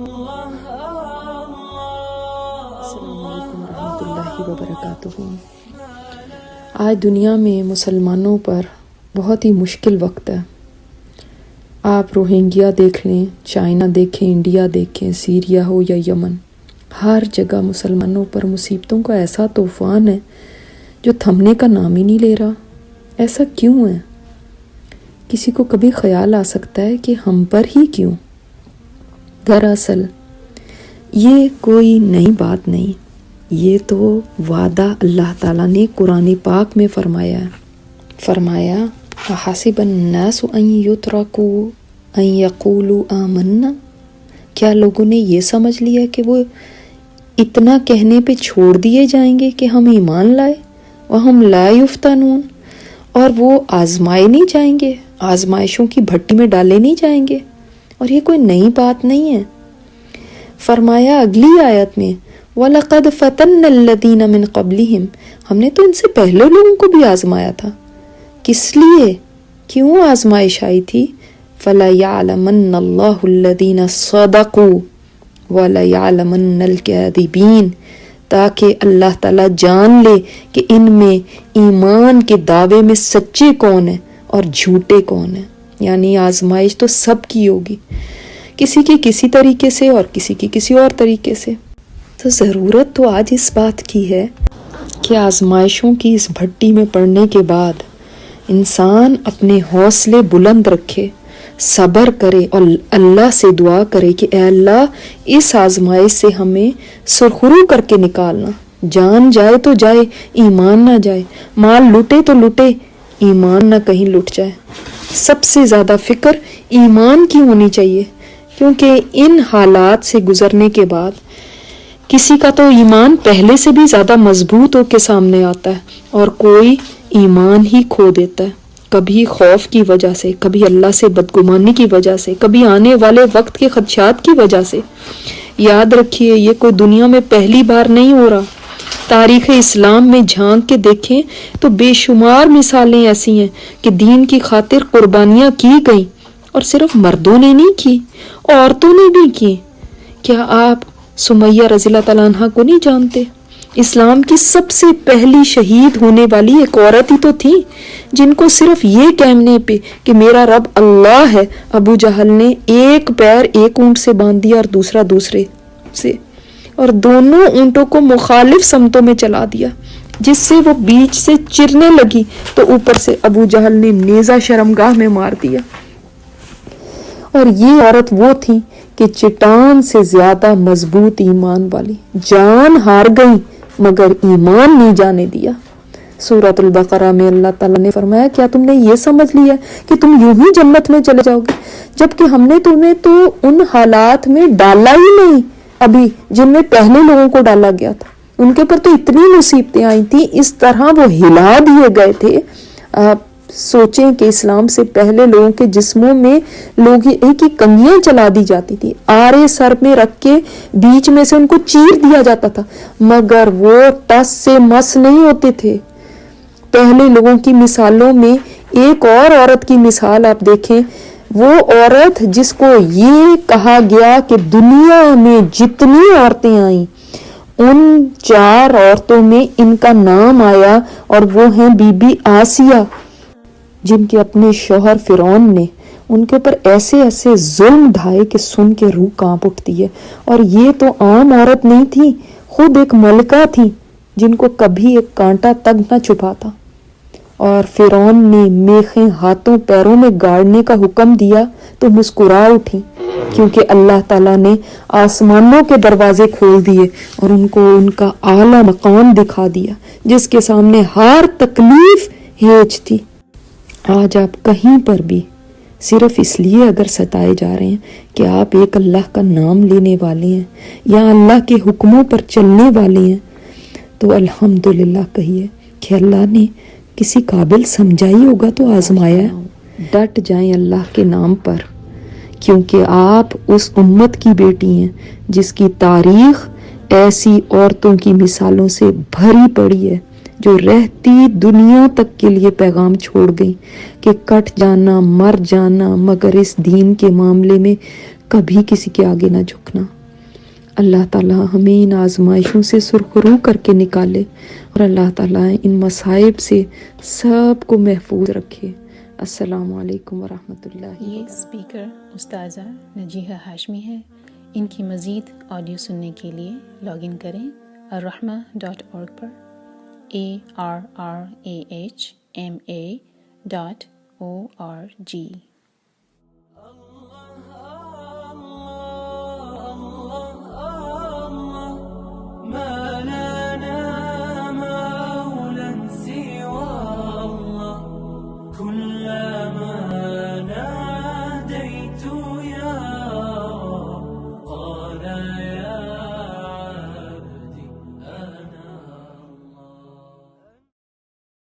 السلام علیکم ورحمۃ اللہ وبرکاتہ۔ آج دنیا میں مسلمانوں پر بہت ہی مشکل وقت ہے۔ آپ روہنگیا دیکھ لیں، چائنا دیکھیں، انڈیا دیکھیں، سیریا ہو یا یمن، ہر جگہ مسلمانوں پر مصیبتوں کا ایسا طوفان ہے جو تھمنے کا نام ہی نہیں لے رہا۔ ایسا کیوں ہے؟ کسی کو کبھی خیال آ سکتا ہے کہ ہم پر ہی کیوں؟ دراصل یہ کوئی نئی بات نہیں، یہ تو وعدہ اللہ تعالیٰ نے قرآن پاک میں فرمایا حسب الناس ان یترکوا ان یقولوا آمنا، کیا لوگوں نے یہ سمجھ لیا کہ وہ اتنا کہنے پہ چھوڑ دیے جائیں گے کہ ہم ایمان لائے، وہم لا یفتنون، اور وہ آزمائے نہیں جائیں گے، آزمائشوں کی بھٹی میں ڈالے نہیں جائیں گے؟ اور یہ کوئی نئی بات نہیں ہے۔ فرمایا اگلی آیت میں وَلَقَدْ فَتَنَّ الَّذِينَ مِن قَبْلِهِمْ، ہم نے تو ان سے پہلے لوگوں کو بھی آزمایا تھا۔ کس لیے؟ کیوں آزمائش آئی تھی؟ فَلَيَعْلَمَنَّ اللَّهُ الَّذِينَ صَدَقُوا وَلَيَعْلَمَنَّ الْكَاذِبِينَ، تاکہ اللہ تعالیٰ جان لے کہ ان میں ایمان کے دعوے میں سچے کون ہیں اور جھوٹے کون ہیں۔ یعنی آزمائش تو سب کی ہوگی، کسی کی کسی طریقے سے اور کسی کی کسی اور طریقے سے۔ تو ضرورت تو آج اس بات کی ہے کہ آزمائشوں کی اس بھٹی میں پڑنے کے بعد انسان اپنے حوصلے بلند رکھے، صبر کرے اور اللہ سے دعا کرے کہ اے اللہ اس آزمائش سے ہمیں سرخرو کر کے نکالنا، جان جائے تو جائے، ایمان نہ جائے، مال لوٹے تو لوٹے، ایمان نہ کہیں لٹ جائے۔ سب سے زیادہ فکر ایمان کی ہونی چاہیے، کیونکہ ان حالات سے گزرنے کے بعد کسی کا تو ایمان پہلے سے بھی زیادہ مضبوط ہو کے سامنے آتا ہے اور کوئی ایمان ہی کھو دیتا ہے، کبھی خوف کی وجہ سے، کبھی اللہ سے بدگمانی کی وجہ سے، کبھی آنے والے وقت کے خدشات کی وجہ سے۔ یاد رکھیے یہ کوئی دنیا میں پہلی بار نہیں ہو رہا۔ تاریخ اسلام میں جھانک کے دیکھیں تو بے شمار مثالیں ایسی ہیں کہ دین کی خاطر قربانیاں کی گئیں، اور صرف مردوں نے نہیں کی، عورتوں نے بھی کی۔ کیا آپ سمیہ رضی اللہ تعالیٰ عنہ کو نہیں جانتے؟ اسلام کی سب سے پہلی شہید ہونے والی ایک عورت ہی تو تھی، جن کو صرف یہ کہنے پہ کہ میرا رب اللہ ہے، ابو جہل نے ایک پیر ایک اونٹ سے باندھ دیا اور دوسرا دوسرے سے، اور دونوں اونٹوں کو مخالف سمتوں میں چلا دیا، جس سے وہ بیچ سے چرنے لگی تو اوپر سے ابو جہل نے نیزہ شرمگاہ میں مار دیا۔ اور یہ عورت وہ تھی کہ چٹان سے زیادہ مضبوط ایمان والی، جان ہار گئی مگر ایمان نہیں جانے دیا۔ سورۃ البقرہ میں اللہ تعالیٰ نے فرمایا کیا تم نے یہ سمجھ لیا کہ تم یوں ہی جنت میں چلے جاؤ گے، جبکہ ہم نے تمہیں تو ان حالات میں ڈالا ہی نہیں ابھی جن میں پہلے لوگوں کو ڈالا گیا تھا۔ ان کے پر تو اتنی مصیبتیں آئی تھیں، اس طرح وہ ہلا دیے گئے تھے۔ آپ سوچیں کہ اسلام سے پہلے لوگوں کے جسموں میں لوہے کی کنگھیاں چلا دی جاتی تھی، آرے سر میں رکھ کے بیچ میں سے ان کو چیر دیا جاتا تھا، مگر وہ ٹس سے مس نہیں ہوتے تھے۔ پہلے لوگوں کی مثالوں میں ایک اور عورت کی مثال آپ دیکھیں، وہ عورت جس کو یہ کہا گیا کہ دنیا میں جتنی عورتیں آئیں ان 4 عورتوں میں ان کا نام آیا، اور وہ ہیں بی بی آسیہ، جن کے اپنے شوہر فرعون نے ان کے اوپر ایسے ایسے ظلم ڈھائے کہ سن کے روح کانپ اٹھتی ہے۔ اور یہ تو عام عورت نہیں تھی، خود ایک ملکہ تھی جن کو کبھی ایک کانٹا تک نہ چھپا تھا۔ اور فرعون نے میخیں ہاتھوں پیروں میں گاڑنے کا حکم دیا تو مسکرا اٹھی، کیونکہ اللہ تعالیٰ نے آسمانوں کے دروازے کھول دیے اور ان کو ان کا اعلیٰ مقام دکھا دیا، جس کے سامنے ہر تکلیف ہیج تھی۔ آج آپ کہیں پر بھی صرف اس لیے اگر ستائے جا رہے ہیں کہ آپ ایک اللہ کا نام لینے والے ہیں یا اللہ کے حکموں پر چلنے والے ہیں، تو الحمدللہ کہیے کہ اللہ نے کسی قابل سمجھا ہی ہوگا تو آزمایا ہے۔ ڈٹ جائیں اللہ کے نام پر، کیونکہ آپ اس امت کی بیٹی ہیں جس کی تاریخ ایسی عورتوں کی مثالوں سے بھری پڑی ہے جو رہتی دنیا تک کے لیے پیغام چھوڑ گئی کہ کٹ جانا، مر جانا، مگر اس دین کے معاملے میں کبھی کسی کے آگے نہ جھکنا۔ اللہ تعالیٰ ہمیں ان آزمائشوں سے سرخرو کر کے نکالے اور اللہ تعالیٰ ان مصائب سے سب کو محفوظ رکھے۔ السلام علیکم ورحمۃ اللہ۔ یہ اسپیکر استاذہ نجیحہ ہاشمی ہے۔ ان کی مزید آڈیو سننے کے لیے لاگ ان کریں الرحمہ.org پر ARRAHMA.org۔